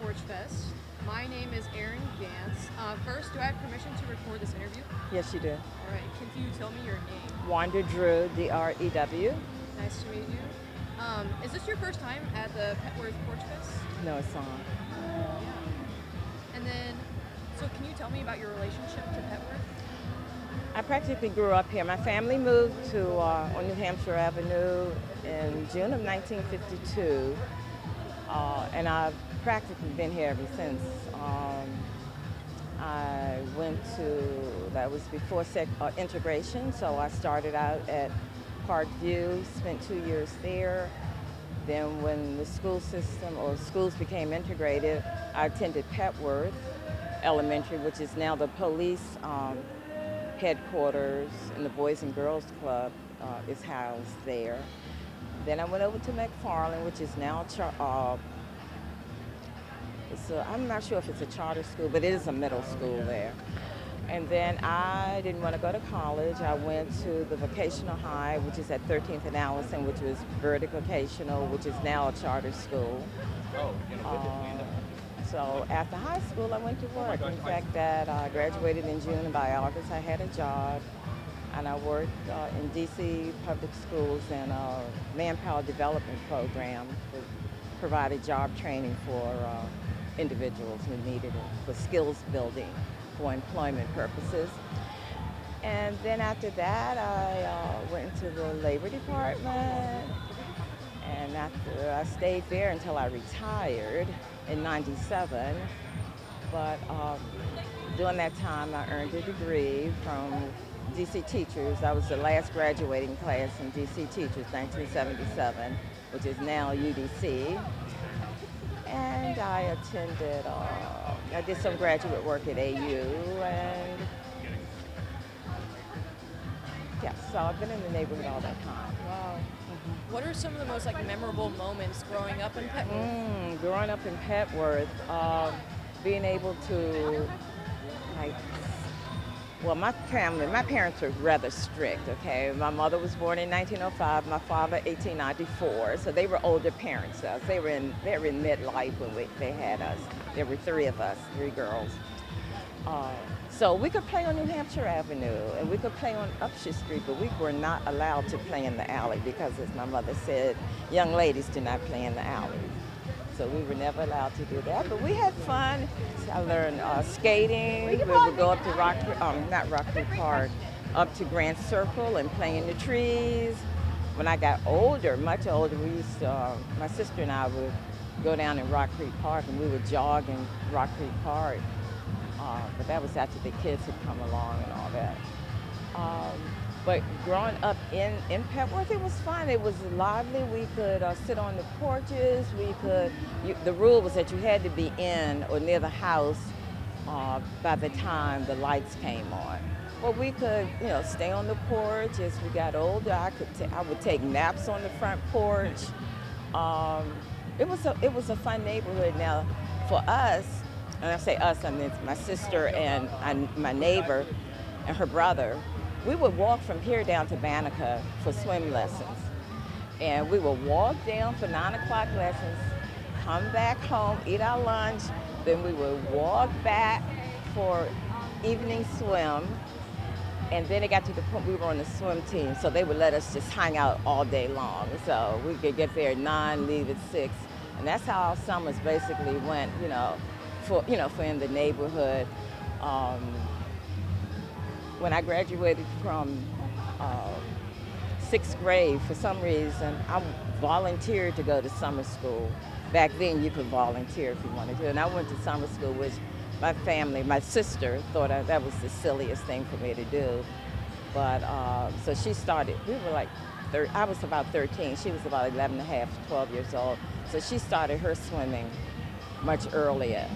Porchfest. My name is Erin Gantz. First, do I have permission to record this interview? Yes, you do. All right, can you tell me your name? Wanda Drew, Drew. Nice to meet you. Is this your first time at the Petworth Porchfest? No, it's on. Yeah. And then, so can you tell me about your relationship to Petworth? I practically grew up here. My family moved to on New Hampshire Avenue in June of 1952, and I've practically been here ever since. I went to, that was before integration, so I started out at Parkview, spent 2 years there. Then when the school system or schools became integrated, I attended Petworth Elementary, which is now the police headquarters, and the Boys and Girls Club is housed there. Then I went over to McFarland, which is now I'm not sure if it's a charter school, but it is a middle school there. And then I didn't want to go to college. I went to the vocational high, which is at 13th and Allison, which was Verdict Vocational, which is now a charter school. So after high school, I went to work. In fact, I graduated in June, and by August, I had a job. And I worked in DC public schools in a manpower development program that provided job training for individuals who needed it for skills building for employment purposes. And then after that, I went into the labor department, and after I stayed there until I retired in '97. But during that time, I earned a degree from DC Teachers. I was the last graduating class in DC Teachers, 1977, which is now UDC. And I attended, I did some graduate work at AU, and yeah, so I've been in the neighborhood all that time. Wow. What are some of the most memorable moments growing up in Petworth? Growing up in Petworth, being able to, my parents were rather strict, okay? My mother was born in 1905, my father 1894, so they were older parents. They were in midlife when they had us. There were three of us, three girls. So we could play on New Hampshire Avenue, and we could play on Upshur Street, but we were not allowed to play in the alley because, as my mother said, young ladies do not play in the alley. So we were never allowed to do that, but we had fun. I learned skating. We would go up to not Rockford Park, up to Grand Circle and play in the trees. When I got older, much older, we used to, my sister and I would go down in Rock Creek Park, and we would jog in Rock Creek Park. But that was after the kids had come along and all that. But growing up in Petworth, it was fun. It was lively. We could sit on the porches. The rule was that you had to be in or near the house by the time the lights came on. Well, we could, stay on the porch. As we got older, I would take naps on the front porch. It was a fun neighborhood. Now, for us, and I say us, I mean my sister and my neighbor and her brother, we would walk from here down to Banneker for swim lessons. And we would walk down for 9 o'clock lessons, come back home, eat our lunch, then we would walk back for evening swim. And then it got to the point we were on the swim team, so they would let us just hang out all day long. So we could get there at 9, leave at 6. And that's how our summers basically went, for in the neighborhood. When I graduated from 6th grade, for some reason, I volunteered to go to summer school. Back then, you could volunteer if you wanted to. And I went to summer school, which my sister thought that was the silliest thing for me to do. But so she started, I was about 13. She was about 11 and a half, 12 years old. So she started her swimming much earlier,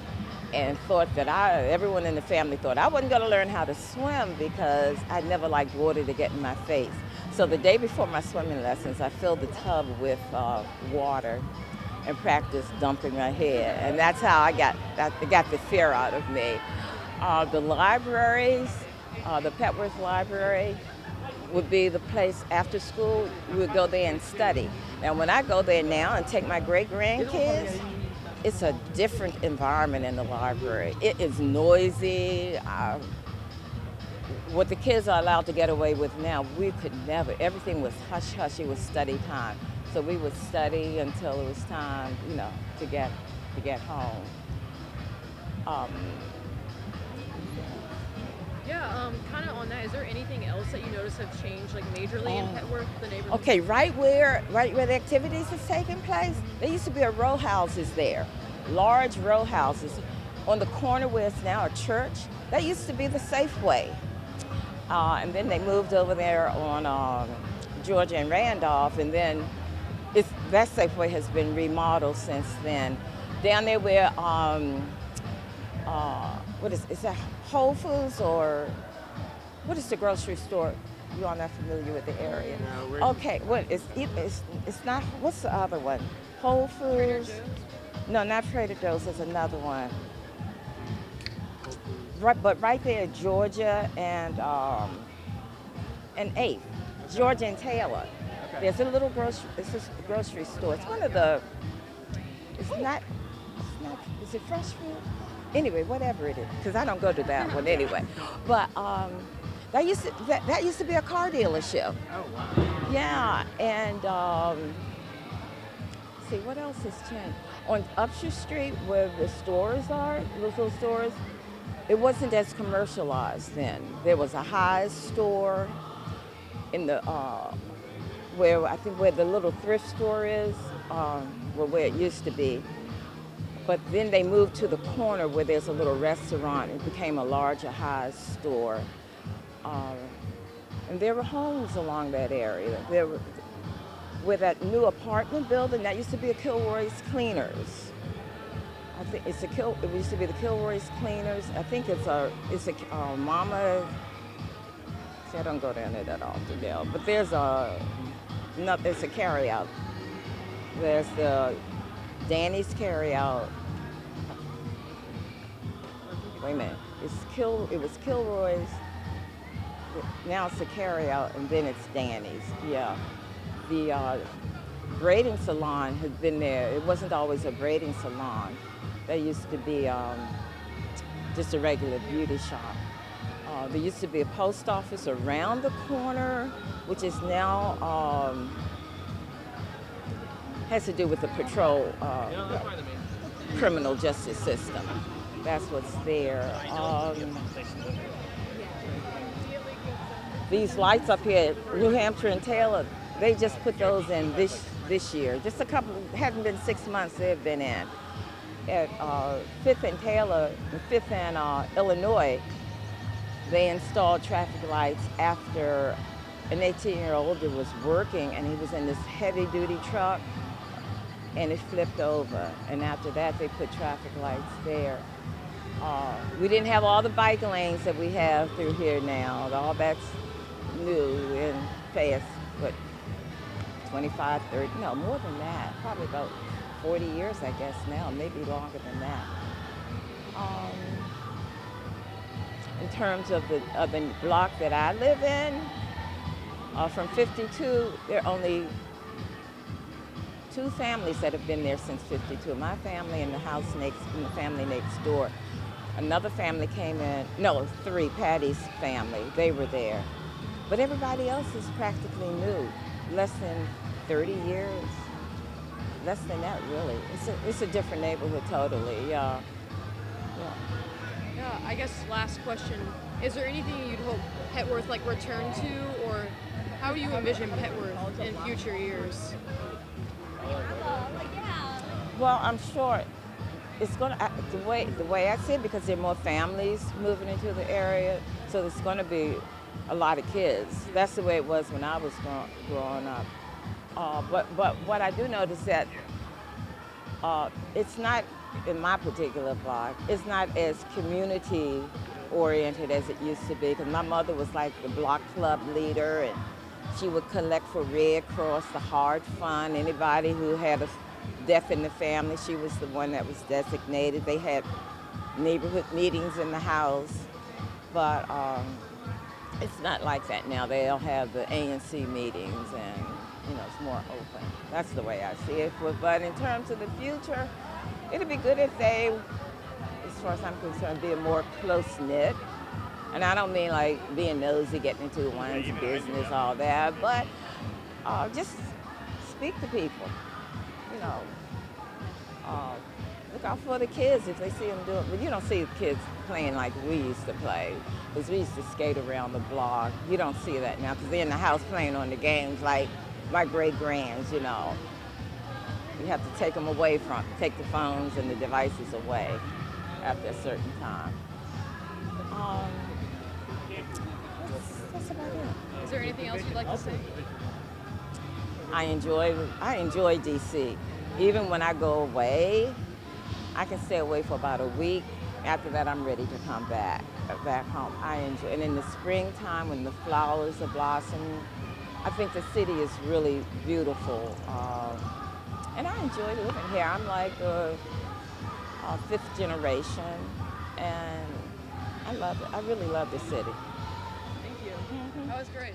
and thought that everyone in the family thought I wasn't going to learn how to swim because I never liked water to get in my face. So the day before my swimming lessons, I filled the tub with water and practiced dumping my head. And that's how I got the fear out of me. The libraries, the Petworth Library would be the place after school. We would go there and study. Now when I go there now and take my great-grandkids, it's a different environment in the library. It is noisy. What the kids are allowed to get away with now, we could never. Everything was hush hush. It was study time, so we would study until it was time, to get home. Um, Yeah, kind of on that, is there anything else that you notice have changed, like majorly in Petworth, the neighborhood? okay, right where the activities is taking place, there used to be a row houses there, large row houses. On the corner where it's now a church, that used to be the Safeway. And then they moved over there on Georgia and Randolph, and then that Safeway has been remodeled since then. Down there where, what is that Whole Foods, or what is the grocery store? You all not familiar with the area? No, okay, it's not, what's the other one? Whole Foods? No, not Trader Joe's, there's another one. Right, but right there, Georgia and 8th, Georgia and Taylor. Okay. There's a little grocery store. It's one of the. It's not. Is it fresh food? Anyway, whatever it is, because I don't go to that one anyway. But that used to be a car dealership. Oh wow. Yeah, and see what else has changed on Upshur Street where the stores are. Those little stores. It wasn't as commercialized then. There was a High's store in the where the little thrift store is, where it used to be. But then they moved to the corner where there's a little restaurant. It became a larger High's store. And there were homes along that area. Where that new apartment building, that used to be a Kilroy's Cleaners. I think it used to be the Kilroy's Cleaners. I think it's a Mama. See, I don't go down there that often now. But it's a carryout. There's the Danny's carryout. Wait a minute. It was Kilroy's. Now it's a carryout, and then it's Danny's. Yeah. The braiding salon had been there. It wasn't always a braiding salon. There used to be just a regular beauty shop. There used to be a post office around the corner, which is now has to do with the patrol criminal justice system. That's what's there. These lights up here at New Hampshire and Taylor, they just put those in this year. Just a couple, hasn't been 6 months they've been in. At 5th and Taylor, 5th and Illinois, they installed traffic lights after an 18-year-old was working, and he was in this heavy-duty truck, and it flipped over. And after that, they put traffic lights there. We didn't have all the bike lanes that we have through here now. All that's new and fast, but 25, 30, no, more than that, probably about 40 years, I guess now, maybe longer than that. In terms of the block that I live in, from 52, there are only 2 families that have been there since 52. My family and the family next door. Another family came in, no, 3, Patty's family, they were there. But everybody else is practically new, less than 30 years. Less than that, really. It's a different neighborhood totally. Yeah. I guess last question: is there anything you'd hope Petworth return to, or how do you envision Petworth in future years? Well, I'm sure it's gonna the way I see it, because there are more families moving into the area, so there's going to be a lot of kids. That's the way it was when I was growing up. But what I do notice that it's not, in my particular block, it's not as community oriented as it used to be, because my mother was like the block club leader, and she would collect for Red Cross, the Hard Fund, anybody who had a death in the family, she was the one that was designated. They had neighborhood meetings in the house, but it's not like that now. They'll have the ANC meetings, and it's more open. That's the way I see it. But in terms of the future, it'd be good if they, as far as I'm concerned, be more close-knit. And I don't mean like being nosy, getting into one's business, all that, but just speak to people, you know. Look out for the kids if they see them doing, but you don't see kids playing like we used to play, because we used to skate around the block. You don't see that now, because they're in the house playing on the games like my great-grands, you know. You have to take them away take the phones and the devices away after a certain time. That's about it. Is there anything else you'd like to say? I enjoy DC. Even when I go away, I can stay away for about a week. After that, I'm ready to come back home. I enjoy, and in the springtime when the flowers are blossoming, I think the city is really beautiful. And I enjoy living here. I'm like a fifth generation, and I love it. I really love the city. Thank you. That was great.